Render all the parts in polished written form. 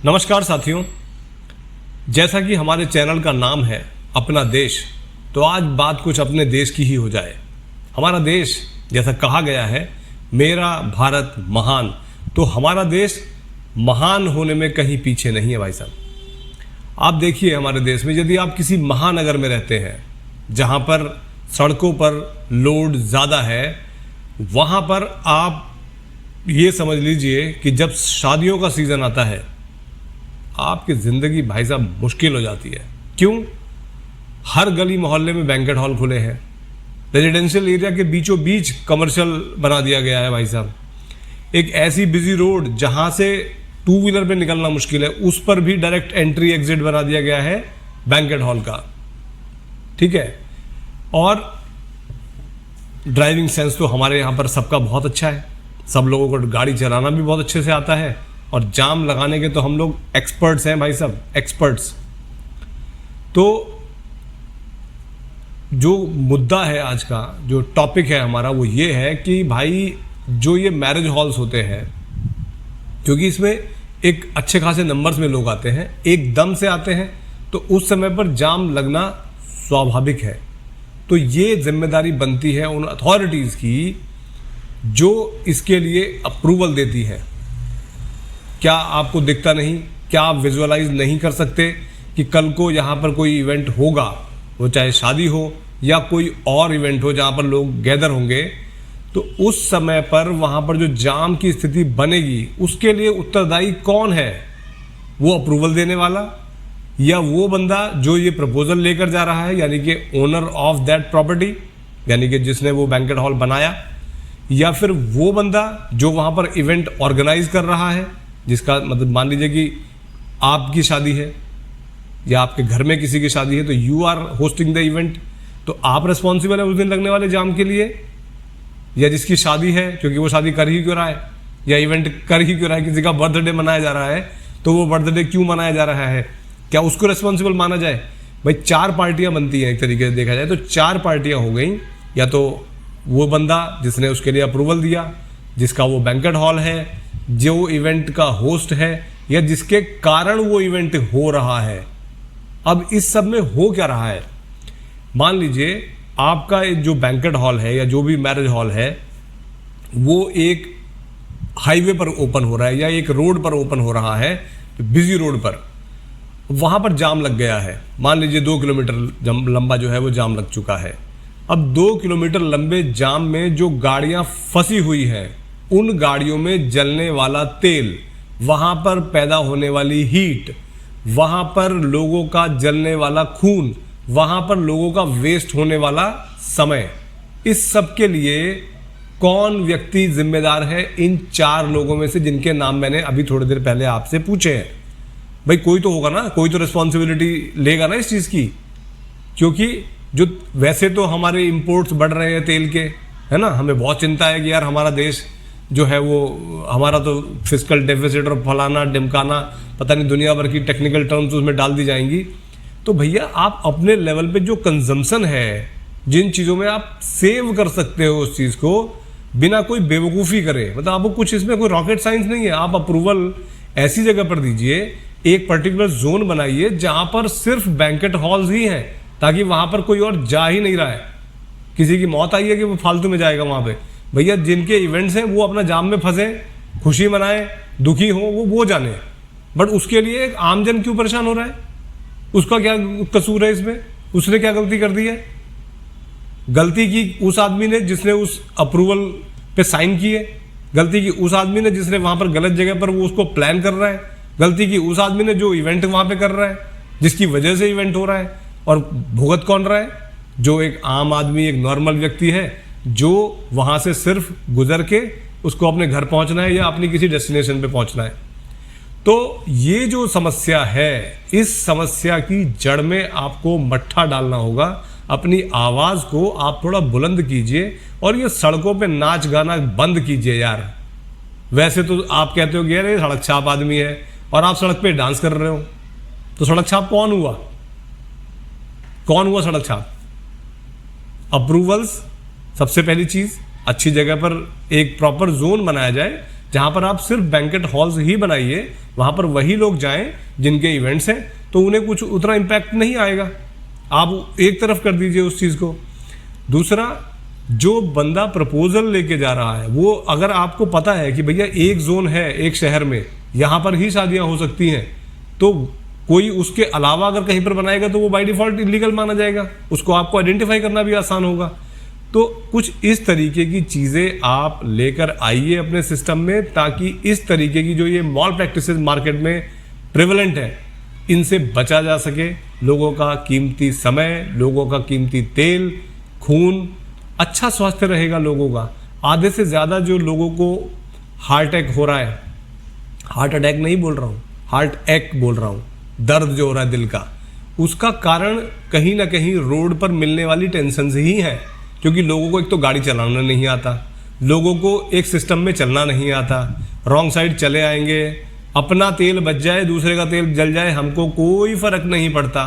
नमस्कार साथियों, जैसा कि हमारे चैनल का नाम है अपना देश, तो आज बात कुछ अपने देश की ही हो जाए। हमारा देश, जैसा कहा गया है, मेरा भारत महान, तो हमारा देश महान होने में कहीं पीछे नहीं है भाई साहब। आप देखिए हमारे देश में, यदि आप किसी महानगर में रहते हैं जहाँ पर सड़कों पर लोड ज़्यादा है, वहाँ पर आप ये समझ लीजिए कि जब शादियों का सीज़न आता है, आपकी ज़िंदगी भाई साहब मुश्किल हो जाती है। क्यों? हर गली मोहल्ले में बैंकेट हॉल खुले हैं, रेजिडेंशियल एरिया के बीचों बीच कमर्शियल बना दिया गया है भाई साहब। एक ऐसी बिजी रोड जहाँ से टू व्हीलर पे निकलना मुश्किल है, उस पर भी डायरेक्ट एंट्री एग्जिट बना दिया गया है बैंकेट हॉल का। ठीक है, और ड्राइविंग सेंस तो हमारे यहाँ पर सबका बहुत अच्छा है, सब लोगों को गाड़ी चलाना भी बहुत अच्छे से आता है, और जाम लगाने के तो हम लोग एक्सपर्ट्स हैं भाई साहब, एक्सपर्ट्स। तो जो मुद्दा है आज का, जो टॉपिक है हमारा, वो ये है कि भाई जो ये मैरिज हॉल्स होते हैं, क्योंकि इसमें एक अच्छे खासे नंबर्स में लोग आते हैं, एकदम से आते हैं, तो उस समय पर जाम लगना स्वाभाविक है। तो ये जिम्मेदारी बनती है उन अथॉरिटीज़ की जो इसके लिए अप्रूवल देती है। क्या आपको दिखता नहीं? क्या आप विजुअलाइज नहीं कर सकते कि कल को यहाँ पर कोई इवेंट होगा, वो चाहे शादी हो या कोई और इवेंट हो जहाँ पर लोग गैदर होंगे, तो उस समय पर वहाँ पर जो जाम की स्थिति बनेगी, उसके लिए उत्तरदायी कौन है? वो अप्रूवल देने वाला, या वो बंदा जो ये प्रपोजल लेकर जा रहा है, यानी कि ओनर ऑफ दैट प्रॉपर्टी, यानी कि जिसने वो बैंकेट हॉल बनाया, या फिर वो बंदा जो वहाँ पर इवेंट ऑर्गेनाइज कर रहा है, जिसका मतलब मान लीजिए कि आपकी शादी है या आपके घर में किसी की शादी है, तो you are hosting the event, तो आप रिस्पॉन्सिबल है उस दिन लगने वाले जाम के लिए। या जिसकी शादी है, क्योंकि वो शादी कर ही क्यों रहा है या इवेंट कर ही क्यों रहा है, किसी का बर्थडे मनाया जा रहा है, तो वो बर्थडे क्यों मनाया जा रहा है, क्या उसको रिस्पॉन्सिबल माना जाए? भाई चार पार्टियां बनती हैं एक तरीके से देखा जाए तो। चार पार्टियां हो गई, या तो वो बंदा जिसने उसके लिए अप्रूवल दिया, जिसका वो बैंकेट हॉल है, जो इवेंट का होस्ट है, या जिसके कारण वो इवेंट हो रहा है। अब इस सब में हो क्या रहा है? मान लीजिए आपका जो बैंकेट हॉल है या जो भी मैरिज हॉल है, वो एक हाईवे पर ओपन हो रहा है या एक रोड पर ओपन हो रहा है, बिजी रोड पर, वहाँ पर जाम लग गया है। मान लीजिए 2 किलोमीटर लंबा जो है वो जाम लग चुका है। अब 2 किलोमीटर लंबे जाम में जो गाड़ियाँ फंसी हुई हैं, उन गाड़ियों में जलने वाला तेल, वहाँ पर पैदा होने वाली हीट, वहाँ पर लोगों का जलने वाला खून, वहाँ पर लोगों का वेस्ट होने वाला समय, इस सब के लिए कौन व्यक्ति जिम्मेदार है? इन 4 लोगों में से जिनके नाम मैंने अभी थोड़ी देर पहले आपसे पूछे हैं। भाई कोई तो होगा ना, कोई तो रिस्पॉन्सिबिलिटी लेगा ना इस चीज़ की, क्योंकि जो वैसे तो हमारे इंपोर्ट्स बढ़ रहे हैं तेल के, है ना, हमें बहुत चिंता है कि यार हमारा देश जो है वो, हमारा तो फिस्कल डेफिसिट और फलाना ढिमकाना, पता नहीं दुनिया भर की टेक्निकल टर्म्स उसमें डाल दी जाएंगी। तो भैया आप अपने लेवल पे जो कंजम्पशन है, जिन चीज़ों में आप सेव कर सकते हो उस चीज़ को, बिना कोई बेवकूफ़ी करे, मतलब आपको कुछ इसमें कोई रॉकेट साइंस नहीं है, आप अप्रूवल ऐसी जगह पर दीजिए, एक पर्टिकुलर जोन बनाइए जहाँ पर सिर्फ बैंकेट हॉल्स ही हैं, ताकि वहाँ पर कोई और जा ही नहीं रहा है। किसी की मौत आई है कि वो फालतू में जाएगा वहाँ पे? भैया जिनके इवेंट्स हैं वो अपना जाम में फंसे, खुशी मनाएं, दुखी हो, वो जाने, बट उसके लिए एक आमजन क्यों परेशान हो रहा है? उसका क्या कसूर है इसमें? उसने क्या गलती कर दी है? गलती की उस आदमी ने जिसने उस अप्रूवल पे साइन किए, गलती की उस आदमी ने जिसने वहाँ पर गलत जगह पर वो उसको प्लान कर रहा है, गलती की उस आदमी ने जो इवेंट वहाँ पे कर रहा है, जिसकी वजह से इवेंट हो रहा है। और भुगत कौन रहा है? जो एक आम आदमी, एक नॉर्मल व्यक्ति है, जो वहाँ से सिर्फ गुजर के उसको अपने घर पहुँचना है या अपनी किसी डेस्टिनेशन पे पहुँचना है। तो ये जो समस्या है, इस समस्या की जड़ में आपको मट्ठा डालना होगा। अपनी आवाज़ को आप थोड़ा बुलंद कीजिए और ये सड़कों पे नाच गाना बंद कीजिए यार। वैसे तो आप कहते हो कि यार ये सड़क छाप आदमी है और आप सड़क पे डांस कर रहे हो, तो सड़क छाप कौन हुआ? कौन हुआ सड़क छाप? अप्रूवल्स सबसे पहली चीज़, अच्छी जगह पर एक प्रॉपर जोन बनाया जाए जहाँ पर आप सिर्फ बैंकेट हॉल्स ही बनाइए, वहाँ पर वही लोग जाएं जिनके इवेंट्स हैं, तो उन्हें कुछ उतना इम्पैक्ट नहीं आएगा। आप एक तरफ कर दीजिए उस चीज़ को। दूसरा, जो बंदा प्रपोजल लेके जा रहा है, वो अगर आपको पता है कि भैया एक जोन है एक शहर में, यहाँ पर ही शादियाँ हो सकती हैं, तो कोई उसके अलावा अगर कहीं पर बनाएगा तो वो बाय डिफ़ॉल्ट इलीगल माना जाएगा, उसको आपको आइडेंटिफाई करना भी आसान होगा। तो कुछ इस तरीके की चीज़ें आप लेकर आइए अपने सिस्टम में, ताकि इस तरीके की जो ये मॉल प्रैक्टिसेस मार्केट में प्रेवलेंट है, इनसे बचा जा सके। लोगों का कीमती समय, लोगों का कीमती तेल, खून, अच्छा स्वास्थ्य रहेगा लोगों का। आधे से ज़्यादा जो लोगों को हार्ट अटैक हो रहा है, हार्ट अटैक नहीं बोल रहा हूँ, हार्ट एक बोल रहा हूँ, दर्द जो हो रहा है दिल का, उसका कारण कहीं ना कहीं रोड पर मिलने वाली टेंशन ही है। क्योंकि लोगों को एक तो गाड़ी चलाना नहीं आता, लोगों को एक सिस्टम में चलना नहीं आता, रॉन्ग साइड चले आएंगे, अपना तेल बच जाए दूसरे का तेल जल जाए, हमको कोई फ़र्क नहीं पड़ता।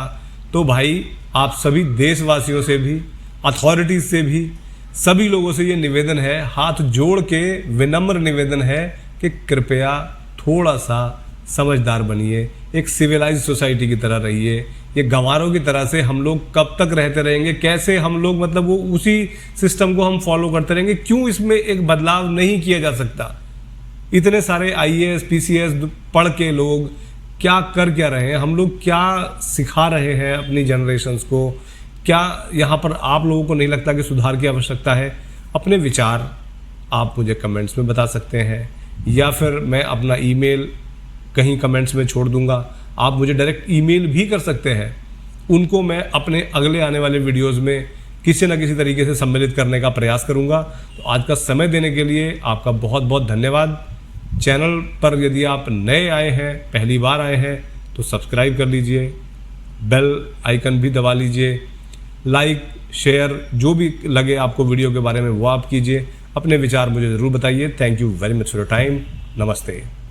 तो भाई आप सभी देशवासियों से भी, अथॉरिटीज़ से भी, सभी लोगों से ये निवेदन है, हाथ जोड़ के विनम्र निवेदन है कि कृपया थोड़ा सा समझदार बनिए, एक सिविलाइज सोसाइटी की तरह रहिए। ये गंवारों की तरह से हम लोग कब तक रहते रहेंगे, कैसे हम लोग मतलब वो उसी सिस्टम को हम फॉलो करते रहेंगे? क्यों इसमें एक बदलाव नहीं किया जा सकता? इतने सारे IAS PCS पढ़ के लोग क्या रहे हैं, हम लोग क्या सिखा रहे हैं अपनी जनरेशन्स को? क्या यहाँ पर आप लोगों को नहीं लगता कि सुधार की आवश्यकता है? अपने विचार आप मुझे कमेंट्स में बता सकते हैं, या फिर मैं अपना ईमेल कहीं कमेंट्स में छोड़ दूंगा, आप मुझे डायरेक्ट ईमेल भी कर सकते हैं। उनको मैं अपने अगले आने वाले वीडियोस में किसी न किसी तरीके से सम्मिलित करने का प्रयास करूंगा। तो आज का समय देने के लिए आपका बहुत बहुत धन्यवाद। चैनल पर यदि आप नए आए हैं, पहली बार आए हैं, तो सब्सक्राइब कर लीजिए, बेल आइकन भी दबा लीजिए, लाइक शेयर जो भी लगे आपको वीडियो के बारे में वो आप कीजिए। अपने विचार मुझे ज़रूर बताइए। Thank you very much for your time. नमस्ते।